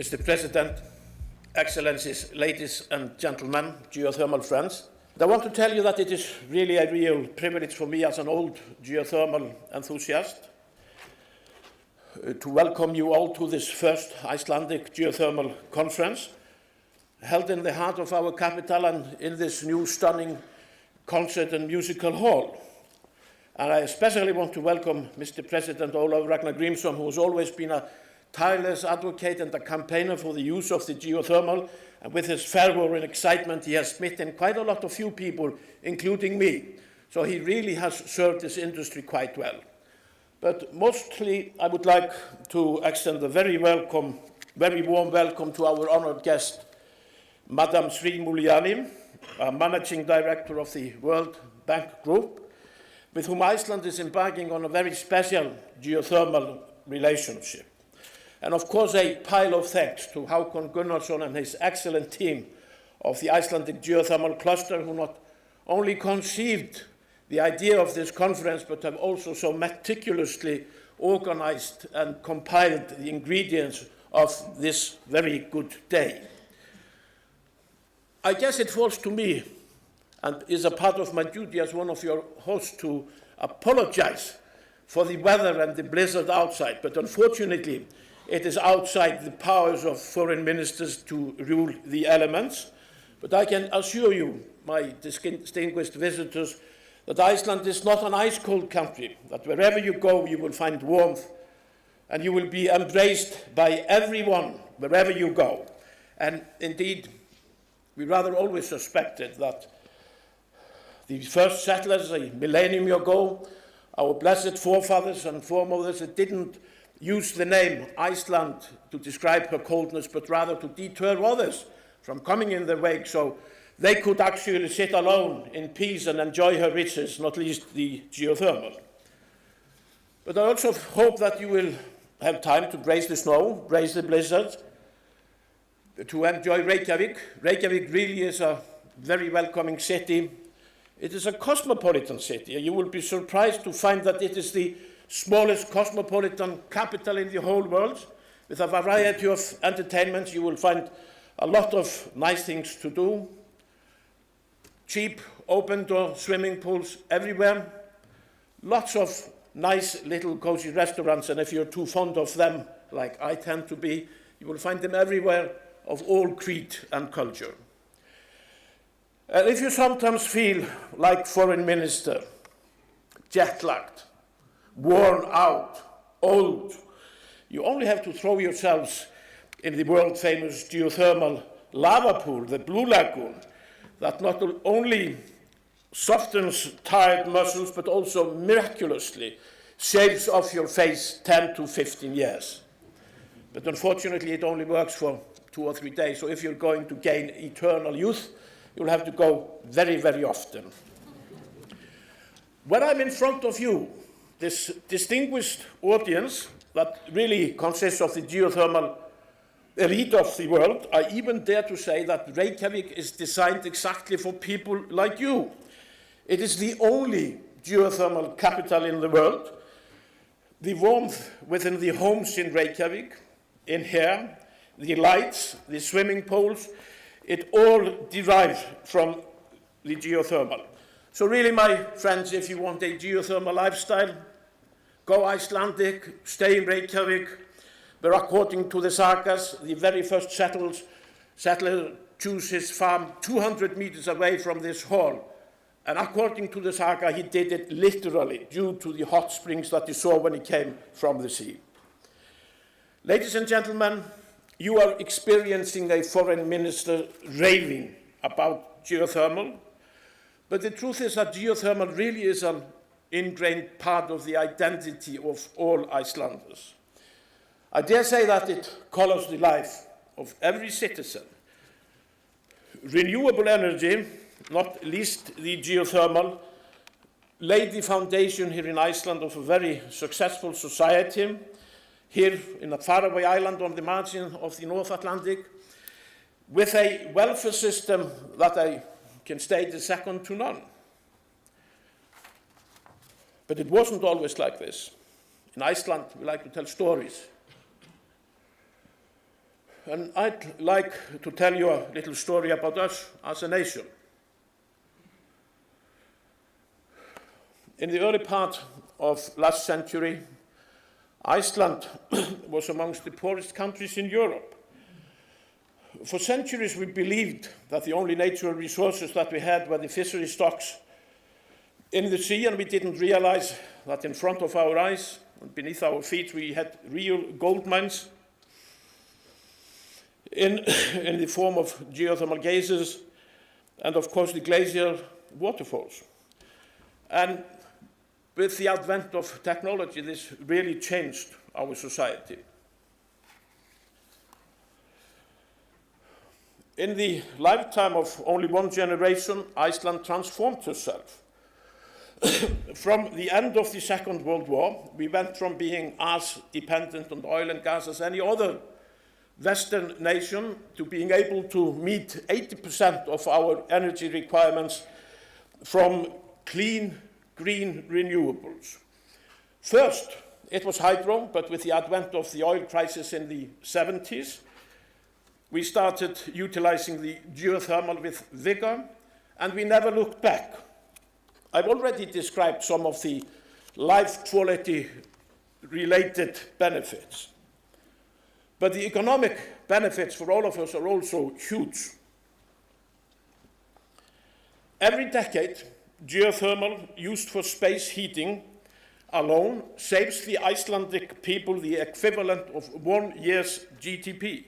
Mr. President, Excellencies, ladies and gentlemen, geothermal friends. I want to tell you that it is really a real privilege for me as an old geothermal enthusiast to welcome you all to this first Icelandic geothermal conference held in the heart of our capital and in this new stunning concert and musical hall. And I especially want to welcome Mr. President Ólafur Ragnar Grímsson, who has always been a tireless advocate and a campaigner for the use of the geothermal, and with his fervor and excitement he has smitten quite a lot of few people, including me. So he really has served this industry quite well. But mostly I would like to extend a very warm welcome to our honored guest, Madam Sri Mulyani, Managing Director of the World Bank Group, with whom Iceland is embarking on a very special geothermal relationship. And of course, a pile of thanks to Hákon Gunnarsson and his excellent team of the Icelandic Geothermal Cluster, who not only conceived the idea of this conference, but have also so meticulously organized and compiled the ingredients of this very good day. I guess it falls to me, and is a part of my duty as one of your hosts, to apologize for the weather and the blizzard outside, but unfortunately, it is outside the powers of foreign ministers to rule the elements. But I can assure you, my distinguished visitors, that Iceland is not an ice-cold country, that wherever you go you will find warmth and you will be embraced by everyone wherever you go. And indeed, we rather always suspected that the first settlers a millennium ago, our blessed forefathers and foremothers, didn't use the name Iceland to describe her coldness, but rather to deter others from coming in their wake, so they could actually sit alone in peace and enjoy her riches, not least the geothermal. But I also hope that you will have time to brace the snow, brace the blizzard, to enjoy Reykjavik. Reykjavik really is a very welcoming city. It is a cosmopolitan city, and you will be surprised to find that it is the smallest cosmopolitan capital in the whole world. With a variety of entertainments, you will find a lot of nice things to do. Cheap, open-door swimming pools everywhere. Lots of nice little cozy restaurants, and if you're too fond of them, like I tend to be, you will find them everywhere, of all creed and culture. And if you sometimes feel like foreign minister, jet-lagged, worn out, old, you only have to throw yourselves in the world-famous geothermal lava pool, the Blue Lagoon, that not only softens tired muscles, but also miraculously shaves off your face 10 to 15 years. But unfortunately, it only works for 2 or 3 days, so if you're going to gain eternal youth, you'll have to go very, very often. When I'm in front of you, this distinguished audience that really consists of the geothermal elite of the world, I even dare to say that Reykjavik is designed exactly for people like you. It is the only geothermal capital in the world. The warmth within the homes in Reykjavik, in here, the lights, the swimming pools, it all derives from the geothermal. So really, my friends, if you want a geothermal lifestyle, go Icelandic, stay in Reykjavik, where according to the sagas, the very first settler chose his farm 200 meters away from this hall. And according to the saga, he did it literally due to the hot springs that he saw when he came from the sea. Ladies and gentlemen, you are experiencing a foreign minister raving about geothermal, but the truth is that geothermal really is an ingrained part of the identity of all Icelanders. I dare say that it colors the life of every citizen. Renewable energy, not least the geothermal, laid the foundation here in Iceland of a very successful society, here in a faraway island on the margin of the North Atlantic, with a welfare system that I can state is second to none. But it wasn't always like this. In Iceland, we like to tell stories. and I'd like to tell you a little story about us as a nation. In the early part of last century, Iceland was amongst the poorest countries in Europe. For centuries, we believed that the only natural resources that we had were the fishery stocks in the sea, and we didn't realize that in front of our eyes and beneath our feet we had real gold mines in the form of geothermal geysers and, of course, the glacial waterfalls. And with the advent of technology, this really changed our society. In the lifetime of only one generation, Iceland transformed herself. From the end of the Second World War, we went from being as dependent on oil and gas as any other Western nation to being able to meet 80% of our energy requirements from clean, green renewables. First, it was hydro, but with the advent of the oil crisis in the 70s, we started utilizing the geothermal with vigor, and we never looked back. I've already described some of the life quality-related benefits. But the economic benefits for all of us are also huge. Every decade, geothermal used for space heating alone saves the Icelandic people the equivalent of 1 year's GDP.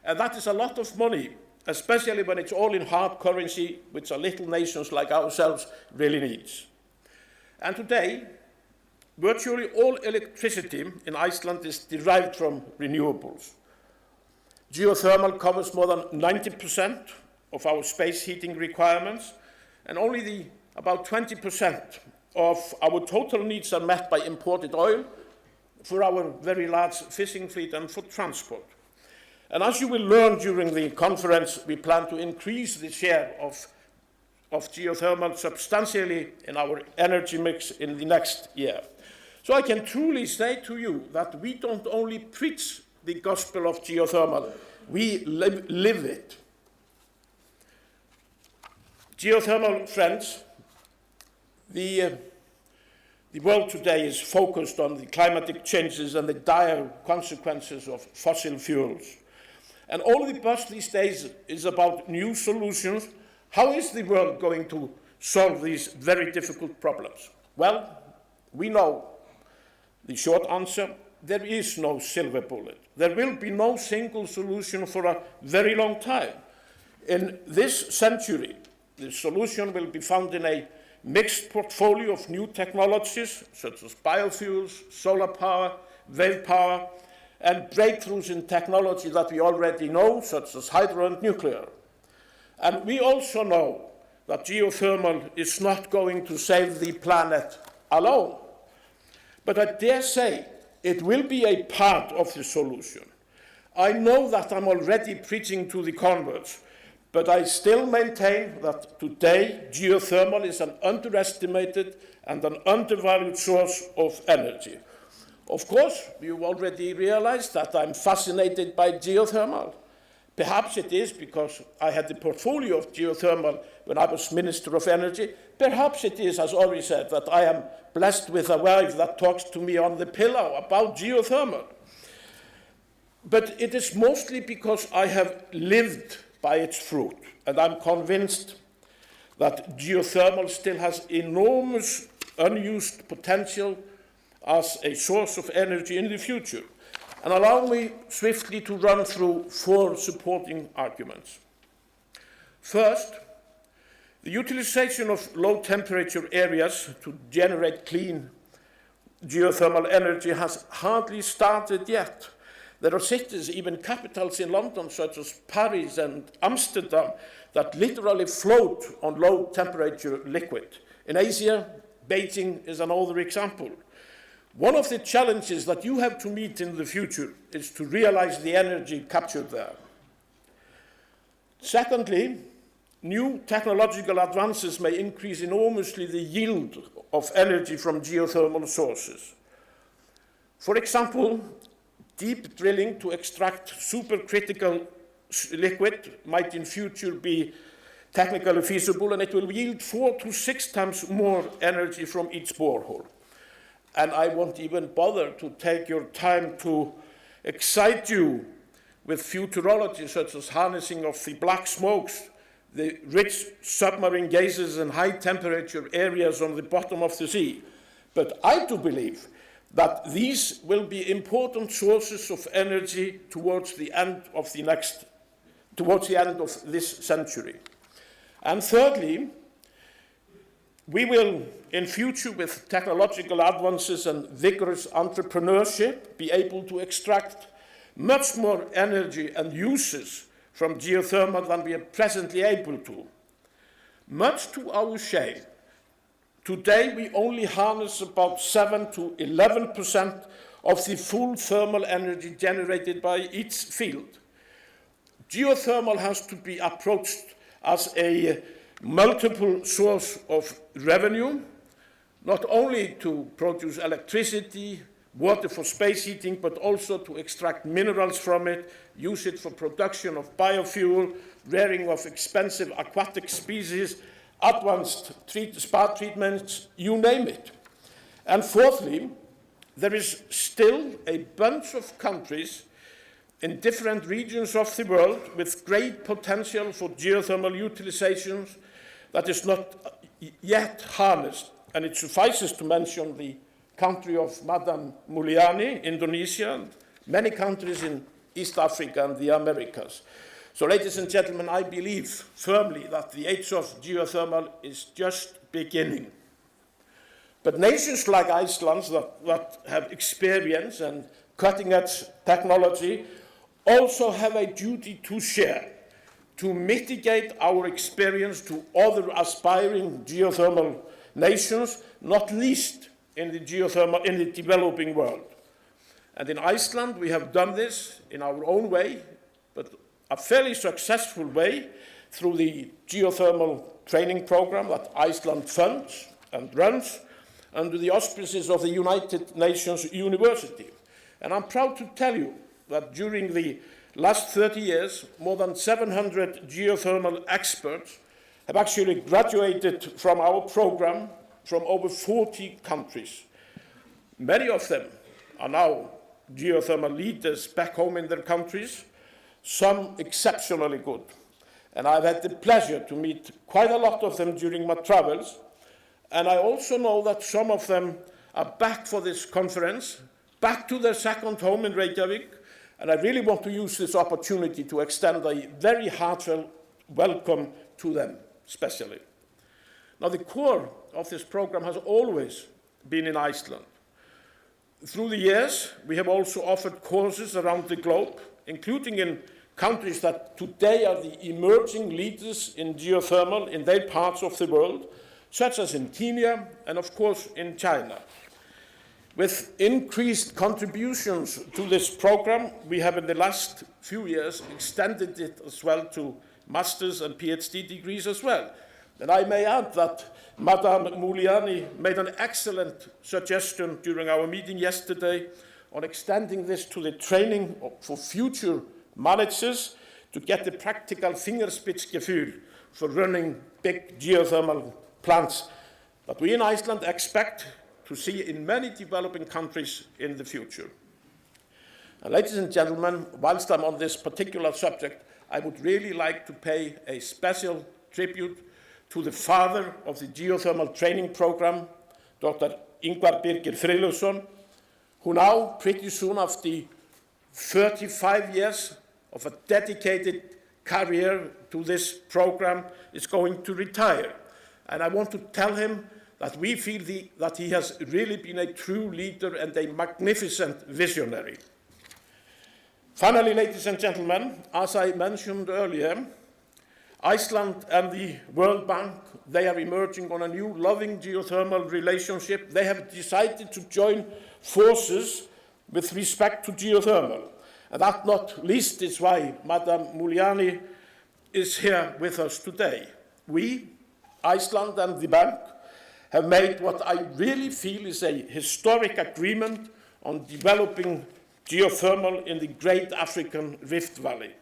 And that is a lot of money, especially when it's all in hard currency, which a little nations like ourselves really needs. And today, virtually all electricity in Iceland is derived from renewables. Geothermal covers more than 90% of our space heating requirements, and only about 20% of our total needs are met by imported oil for our very large fishing fleet and for transport. And as you will learn during the conference, we plan to increase the share of geothermal substantially in our energy mix in the next year. So I can truly say to you that we don't only preach the gospel of geothermal, we live it. Geothermal friends, the world today is focused on the climatic changes and the dire consequences of fossil fuels. And all the buzz these days is about new solutions. How is the world going to solve these very difficult problems? Well, we know the short answer. There is no silver bullet. There will be no single solution for a very long time. In this century, the solution will be found in a mixed portfolio of new technologies, such as biofuels, solar power, wave power, and breakthroughs in technology that we already know, such as hydro and nuclear. And we also know that geothermal is not going to save the planet alone. But I dare say it will be a part of the solution. I know that I'm already preaching to the converts, but I still maintain that today geothermal is an underestimated and an undervalued source of energy. Of course, you already realized that I'm fascinated by geothermal. Perhaps it is because I had the portfolio of geothermal when I was Minister of Energy. Perhaps it is, as Ori said, that I am blessed with a wife that talks to me on the pillow about geothermal. But it is mostly because I have lived by its fruit, and I'm convinced that geothermal still has enormous unused potential as a source of energy in the future. And allow me swiftly to run through 4 supporting arguments. First, the utilization of low-temperature areas to generate clean geothermal energy has hardly started yet. There are cities, even capitals in London, such as Paris and Amsterdam, that literally float on low-temperature liquid. In Asia, Beijing is another example. One of the challenges that you have to meet in the future is to realize the energy captured there. Secondly, new technological advances may increase enormously the yield of energy from geothermal sources. For example, deep drilling to extract supercritical liquid might in future be technically feasible, and it will yield 4 to 6 times more energy from each borehole. And I won't even bother to take your time to excite you with futurology such as harnessing of the black smokes, the rich submarine gases and high temperature areas on the bottom of the sea. But I do believe that these will be important sources of energy towards the end of this century. And thirdly, we will, in future, with technological advances and vigorous entrepreneurship, be able to extract much more energy and uses from geothermal than we are presently able to. Much to our shame, today we only harness about 7 to 11% of the full thermal energy generated by each field. Geothermal has to be approached as a multiple source of revenue, not only to produce electricity, water for space heating, but also to extract minerals from it, use it for production of biofuel, rearing of expensive aquatic species, advanced spa treatments, you name it. And fourthly, there is still a bunch of countries in different regions of the world with great potential for geothermal utilizations that is not yet harnessed. And it suffices to mention the country of Madam Mulyani, Indonesia, and many countries in East Africa and the Americas. So, ladies and gentlemen, I believe firmly that the age of geothermal is just beginning. But nations like Iceland that have experience and cutting-edge technology also have a duty to share, to mitigate our experience to other aspiring geothermal nations, not least in the developing world. And in Iceland, we have done this in our own way, but a fairly successful way through the geothermal training program that Iceland funds and runs under the auspices of the United Nations University. And I'm proud to tell you that during the last 30 years, more than 700 geothermal experts have actually graduated from our program from over 40 countries. Many of them are now geothermal leaders back home in their countries, some exceptionally good. And I've had the pleasure to meet quite a lot of them during my travels. And I also know that some of them are back for this conference, back to their second home in Reykjavik. And I really want to use this opportunity to extend a very heartfelt welcome to them, especially. Now, the core of this program has always been in Iceland. Through the years, we have also offered courses around the globe, including in countries that today are the emerging leaders in geothermal in their parts of the world, such as in Kenya and, of course, in China. With increased contributions to this program, we have in the last few years extended it as well to master's and PhD degrees as well. And I may add that Madam Mulyani made an excellent suggestion during our meeting yesterday on extending this to the training for future managers to get the practical fingerspitzengefühl for running big geothermal plants that we in Iceland expect to see in many developing countries in the future. And ladies and gentlemen, whilst I'm on this particular subject, I would really like to pay a special tribute to the father of the geothermal training program, Dr. Ingvar Birgir Friðleifsson, who now, pretty soon after 35 years of a dedicated career to this program, is going to retire. And I want to tell him that we feel that he has really been a true leader and a magnificent visionary. Finally, ladies and gentlemen, as I mentioned earlier, Iceland and the World Bank, they are emerging on a new loving geothermal relationship. They have decided to join forces with respect to geothermal. And that not least is why Madam Mulyani is here with us today. We, Iceland and the Bank, have made what I really feel is a historic agreement on developing geothermal in the Great African Rift Valley.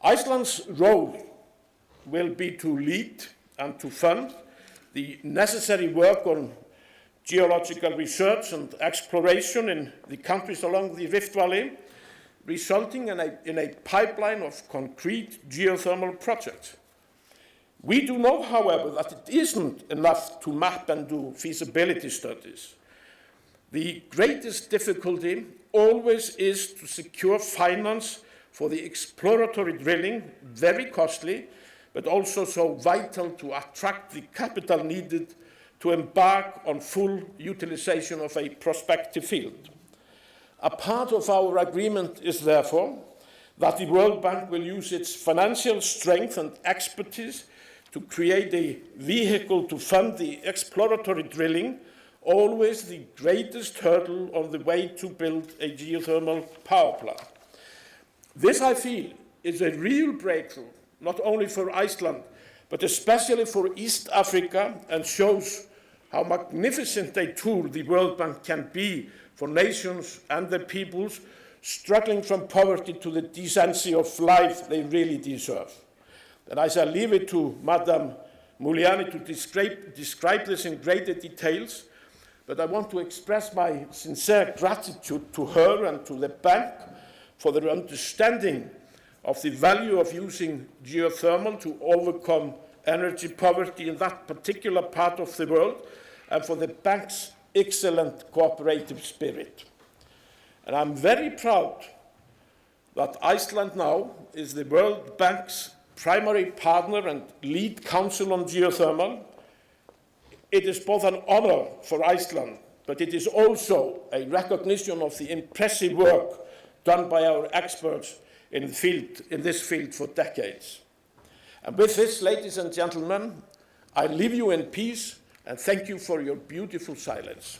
Iceland's role will be to lead and to fund the necessary work on geological research and exploration in the countries along the Rift Valley, resulting in a pipeline of concrete geothermal projects. We do know, however, that it isn't enough to map and do feasibility studies. The greatest difficulty always is to secure finance for the exploratory drilling, very costly, but also so vital to attract the capital needed to embark on full utilization of a prospective field. A part of our agreement is therefore that the World Bank will use its financial strength and expertise to create a vehicle to fund the exploratory drilling, always the greatest hurdle on the way to build a geothermal power plant. This, I feel, is a real breakthrough, not only for Iceland, but especially for East Africa, and shows how magnificent a tool the World Bank can be for nations and their peoples struggling from poverty to the decency of life they really deserve. And I shall leave it to Madam Muliani to describe this in greater details, but I want to express my sincere gratitude to her and to the bank for their understanding of the value of using geothermal to overcome energy poverty in that particular part of the world, and for the bank's excellent cooperative spirit. And I'm very proud that Iceland now is the World Bank's primary partner and lead counsel on geothermal. It is both an honor for Iceland, but it is also a recognition of the impressive work done by our experts in this field for decades. And with this, ladies and gentlemen, I leave you in peace and thank you for your beautiful silence.